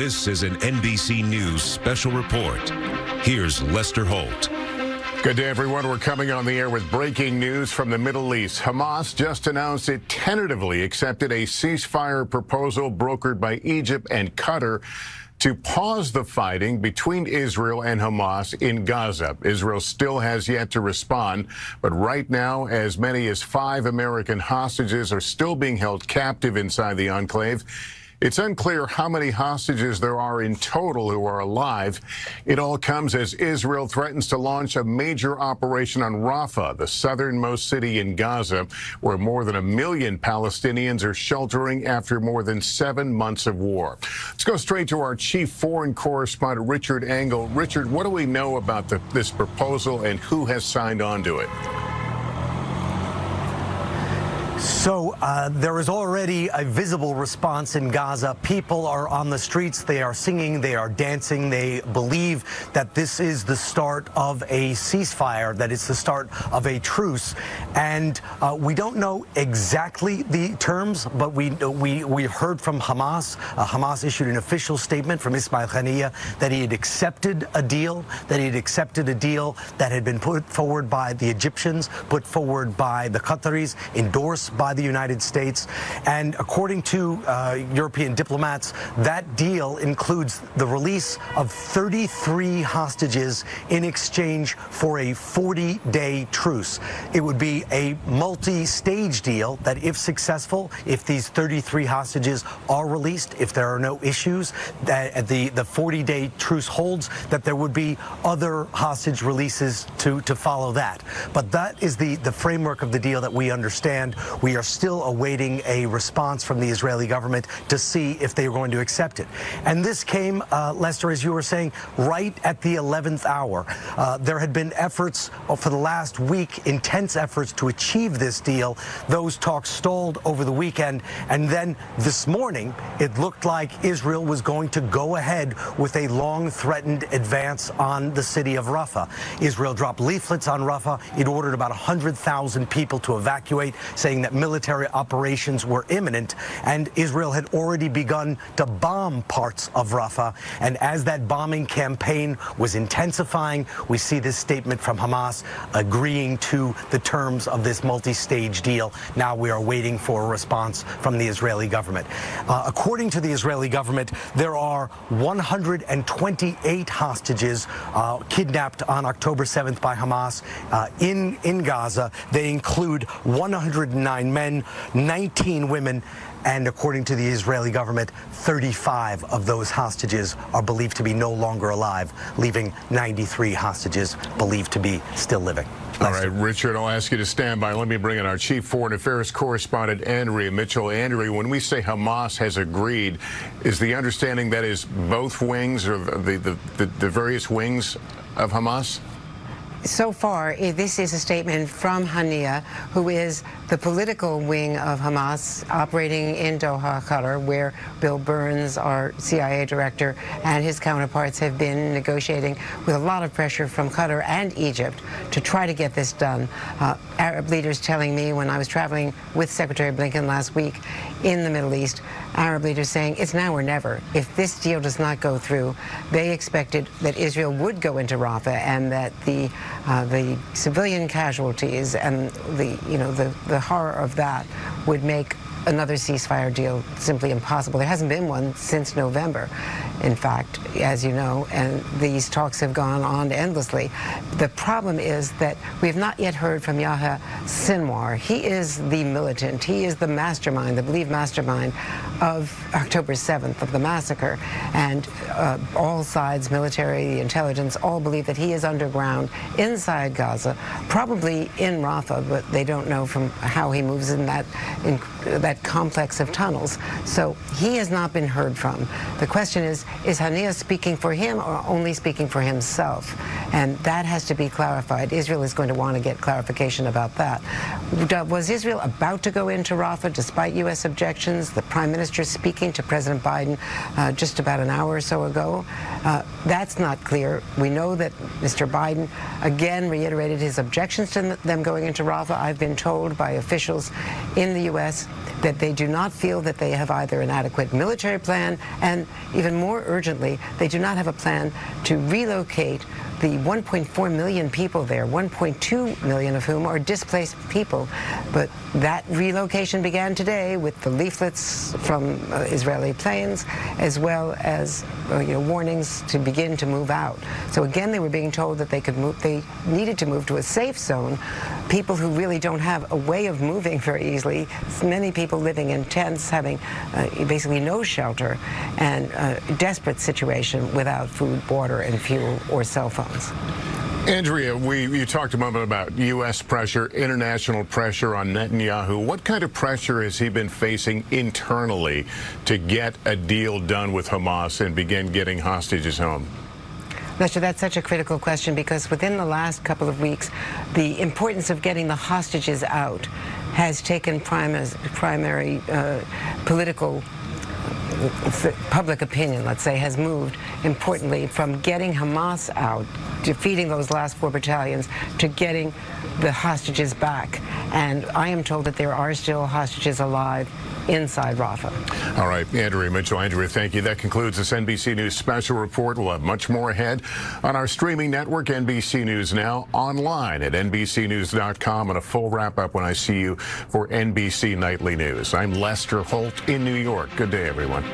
This is an NBC News special report. Here's Lester Holt. Good day, everyone. We're coming on the air with breaking news from the Middle East. Hamas just announced it tentatively accepted a ceasefire proposal brokered by Egypt and Qatar to pause the fighting between Israel and Hamas in Gaza. Israel still has yet to respond, but right now, as many as 5 American hostages are still being held captive inside the enclave. It's unclear how many hostages there are in total who are alive. It all comes as Israel threatens to launch a major operation on Rafah, the southernmost city in Gaza, where more than 1 million Palestinians are sheltering after more than 7 months of war. Let's go straight to our chief foreign correspondent, Richard Engel. Richard, what do we know about this proposal and who has signed on to it? So there is already a visible response in Gaza. People are on the streets. They are singing. They are dancing. They believe that this is the start of a ceasefire, that it's the start of a truce. And we don't know exactly the terms, but we heard from Hamas. Hamas issued an official statement from Ismail Haniyeh that he had accepted a deal, that had been put forward by the Egyptians, put forward by the Qataris, endorsed by the United States. And according to European diplomats, that deal includes the release of 33 hostages in exchange for a 40-day truce. It would be a multi-stage deal that, if successful, if these 33 hostages are released, if there are no issues, that the 40-day truce holds, that there would be other hostage releases to follow that. But that is the framework of the deal that we understand. We are still awaiting a response from the Israeli government to see if they are going to accept it. And this came, Lester, as you were saying, right at the 11th hour. There had been efforts for the last week, intense efforts to achieve this deal. Those talks stalled over the weekend. And then this morning, it looked like Israel was going to go ahead with a long-threatened advance on the city of Rafah. Israel dropped leaflets on Rafah. It ordered about 100,000 people to evacuate, saying that military operations were imminent, and Israel had already begun to bomb parts of Rafah. And as that bombing campaign was intensifying, we see this statement from Hamas agreeing to the terms of this multi-stage deal. Now we are waiting for a response from the Israeli government. According to the Israeli government, there are 128 hostages kidnapped on October 7th by Hamas in Gaza. They include 109 men, 19 women, and according to the Israeli government, 35 of those hostages are believed to be no longer alive, leaving 93 hostages believed to be still living. All right, Richard, I'll ask you to stand by. Let me bring in our chief foreign affairs correspondent, Andrea Mitchell. Andrea, when we say Hamas has agreed, is the understanding that is both wings, or the various wings of Hamas? So far, this is a statement from Haniyeh, who is the political wing of Hamas, operating in Doha, Qatar, where Bill Burns, our CIA director, and his counterparts have been negotiating with a lot of pressure from Qatar and Egypt to try to get this done. Arab leaders telling me, when I was traveling with Secretary Blinken last week in the Middle East, Arab leaders saying it's now or never. If this deal does not go through, they expected that Israel would go into Rafah, and that the civilian casualties and the horror of that would make another ceasefire deal simply impossible. There hasn't been one since November, in fact, as you know, and these talks have gone on endlessly. The problem is that we have not yet heard from Yahya Sinwar. He is the militant. He is the mastermind, the believed mastermind of October 7th, of the massacre. And all sides, military, the intelligence, all believe that he is underground inside Gaza, probably in Rafah, but they don't know from how he moves in that complex of tunnels. So he has not been heard from. The question is Haniyeh speaking for him or only speaking for himself? And that has to be clarified. Israel is going to want to get clarification about that. Was Israel about to go into Rafah despite U.S. objections? The Prime Minister speaking to President Biden just about an hour or so ago. That's not clear. We know that Mr. Biden again reiterated his objections to them going into Rafah. I've been told by officials in the U.S. that they do not feel that they have either an adequate military plan, and even more more urgently, they do not have a plan to relocate the 1.4 million people there, 1.2 million of whom are displaced people. But that relocation began today with the leaflets from Israeli planes, as well as warnings to begin to move out. So again, they were being told that they could move. They needed to move to a safe zone. People who really don't have a way of moving very easily. Many people living in tents, having basically no shelter, and a desperate situation without food, water, and fuel or cell phones. Andrea, you talked a moment about U.S. pressure, international pressure on Netanyahu. What kind of pressure has he been facing internally to get a deal done with Hamas and begin getting hostages home? Lester, that's such a critical question, because within the last couple of weeks, the importance of getting the hostages out has taken primary political public opinion, let's say, has moved importantly from getting Hamas out, defeating those last 4 battalions, to getting the hostages back. And I am told that there are still hostages alive inside Rafah. All right, Andrea Mitchell. Andrea, thank you. That concludes this NBC News special report. We'll have much more ahead on our streaming network, NBC News Now, online at NBCnews.com, and a full wrap-up when I see you for NBC Nightly News. I'm Lester Holt in New York. Good day, everyone.